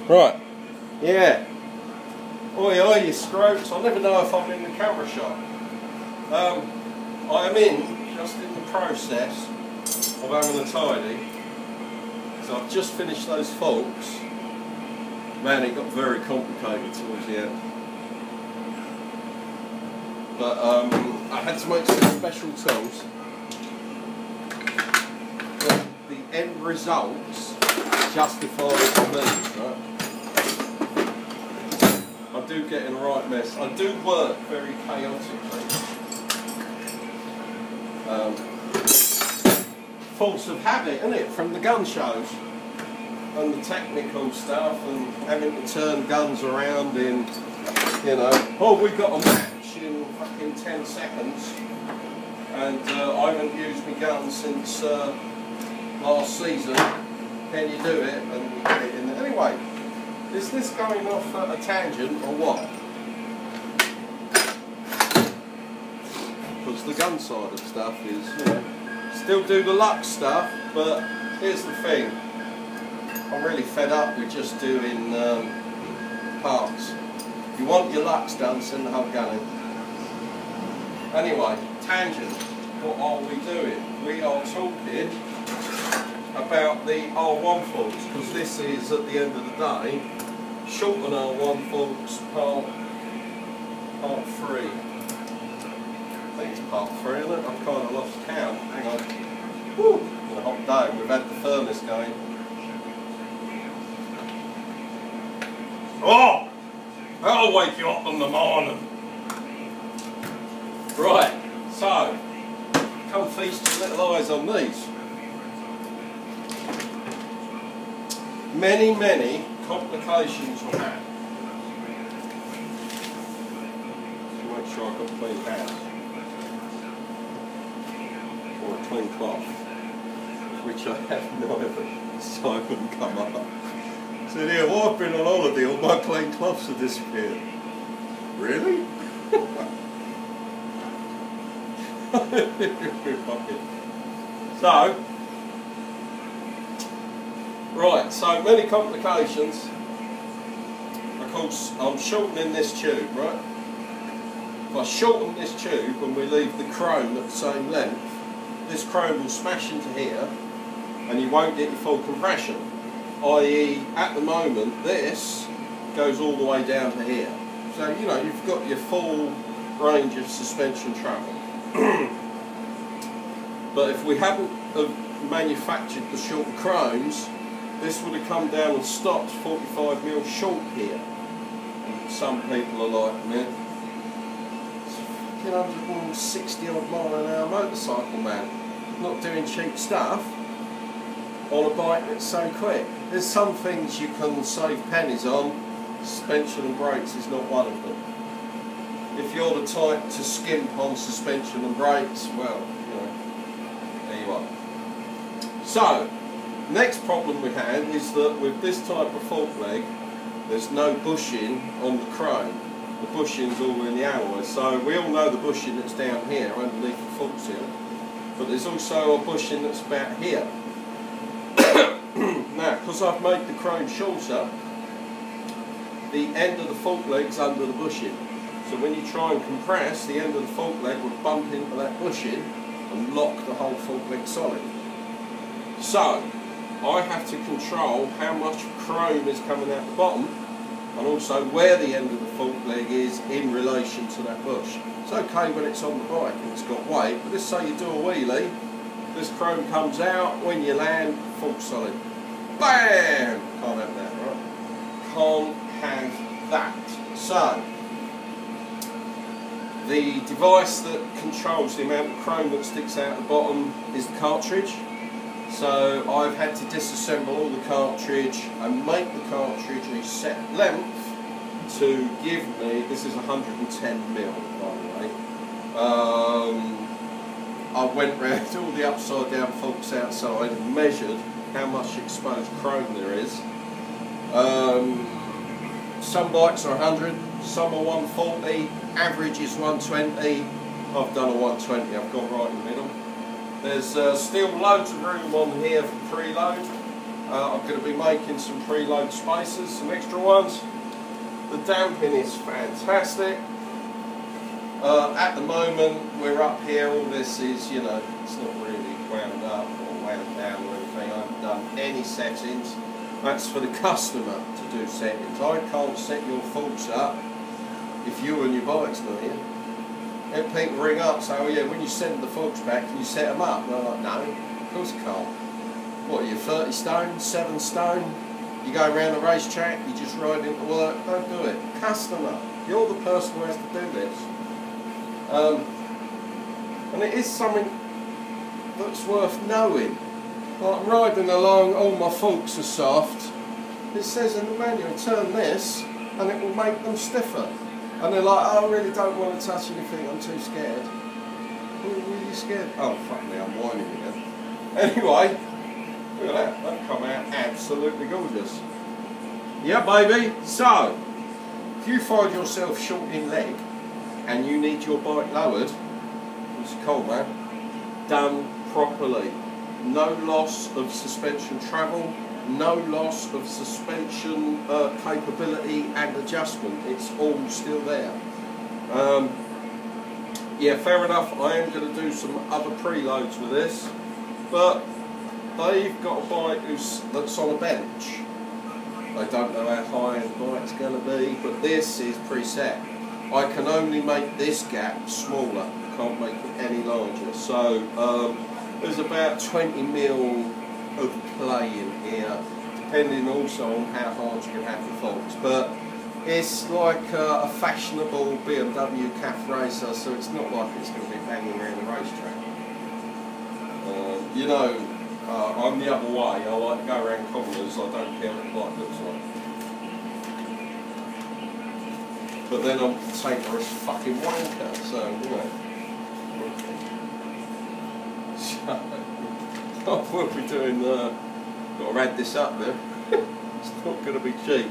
Right, yeah. Oi, oi, you scroats. I never know if I'm in the camera shot. I am just in the process of having a tidy. So I've just finished those forks. Man, it got very complicated towards the end. But I had to make some special tools. But the end results justify the means, right? I do get in a right mess. I do work very chaotically. Force of habit, isn't it, from the gun shows and the technical stuff and having to turn guns around in, you know, oh, we've got a match in fucking 10 seconds and I haven't used my gun since last season. Can you do it? And we get it in there. Anyway, is this going off a tangent or what? Because the gun side of stuff is, you know, still do the luck stuff, but here's the thing. I'm really fed up with just doing parts. If you want your lucks done, send the whole gun in. Anyway, tangent. What are we doing? We are talking about the R1 forks, because this is, at the end of the day, short on R1 forks part 3. I think it's part 3, isn't it? I've kind of lost count. Hang on. Woo! It's been a hot day. We've had the furnace going. Oh! That'll wake you up in the morning. Right, so, come feast your little eyes on these. Many, many complications we had. To make sure I've got a clean house. Or a clean cloth. Which I have never. Simon come up. Said, here, well, I've been on holiday, all my clean cloths have disappeared. Really? So, right, so many complications. Of course, I'm shortening this tube, right? If I shorten this tube and we leave the chrome at the same length, this chrome will smash into here and you won't get your full compression. I.e., at the moment, this goes all the way down to here. So, you know, you've got your full range of suspension travel. But if we hadn't have manufactured the short chromes, this would have come down and stopped 45mm short here. And some people are like, man, it's a fucking 160 odd mile an hour motorcycle, man. Not doing cheap stuff on a bike that's so quick. There's some things you can save pennies on. Suspension and brakes is not one of them. If you're the type to skimp on suspension and brakes, well, you know, there you are. So, next problem we had is that with this type of fork leg, there's no bushing on the chrome. The bushing's all in the alloy. So we all know the bushing that's down here underneath the fork seal, but there's also a bushing that's about here. Now, because I've made the chrome shorter, the end of the fork leg's under the bushing. So when you try and compress, the end of the fork leg would bump into that bushing and lock the whole fork leg solid. So, I have to control how much chrome is coming out the bottom and also where the end of the fork leg is in relation to that bush. It's okay when it's on the bike and it's got weight, but let's say you do a wheelie, this chrome comes out, when you land, fork solid. BAM! Can't have that, right? Can't have that. So, the device that controls the amount of chrome that sticks out the bottom is the cartridge. So I've had to disassemble all the cartridge and make the cartridge a set length to give me, this is 110mm by the way. I went round all the upside down forks outside and measured how much exposed chrome there is. Some bikes are 100, some are 140, average is 120. I've done a 120, I've gone right in the middle. There's still loads of room on here for preload. I'm going to be making some preload spacers, some extra ones. The damping is fantastic. At the moment we're up here, all this is, you know, it's not really wound up or wound down or anything. I haven't done any settings. That's for the customer to do settings. I can't set your forks up if you and your bike's not here. And people ring up and say, oh yeah, when you send the forks back, can you set them up? And I'm like, no, of course I can't. What are you, 30 stone, 7 stone? You go around the racetrack, you just ride into work, don't do it. Customer, you're the person who has to do this. And it is something that's worth knowing. Like I'm riding along, all my forks are soft. It says in the manual, turn this and it will make them stiffer. And they're like, oh, I really don't want to touch anything, I'm too scared. Well, are you scared? Oh, fuck me, I'm whining again. Anyway, look at that, that come out absolutely gorgeous. Yeah, baby. So, if you find yourself short in leg and you need your bike lowered, it's cool, man, done properly. No loss of suspension travel, no loss of suspension capability and adjustment. It's all still there. Yeah, fair enough, I am going to do some other preloads with this, but they've got a bike that's on a bench. I don't know how high the bike's going to be, but this is preset. I can only make this gap smaller, I can't make it any larger. So there's about 20 mil of play in here, depending also on how hard you can have the forks. But it's like a fashionable BMW CAF racer, so it's not like it's going to be banging around the racetrack. You know, I'm the other way, I like to go around corners, I don't care what the bike looks like. But then I'm taking as fucking wanker, so, you know. So, we'll be doing, got to add this up there. It's not going to be cheap.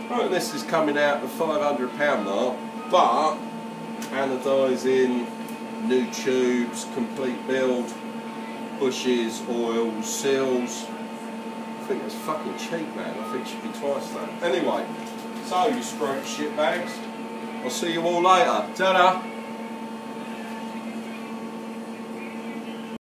Right, this is coming out the £500 mark, but anodising, new tubes, complete build, bushes, oils, seals. I think it's fucking cheap, man. I think it should be twice that. Anyway, so you stroke shit bags. I'll see you all later. Ta-da!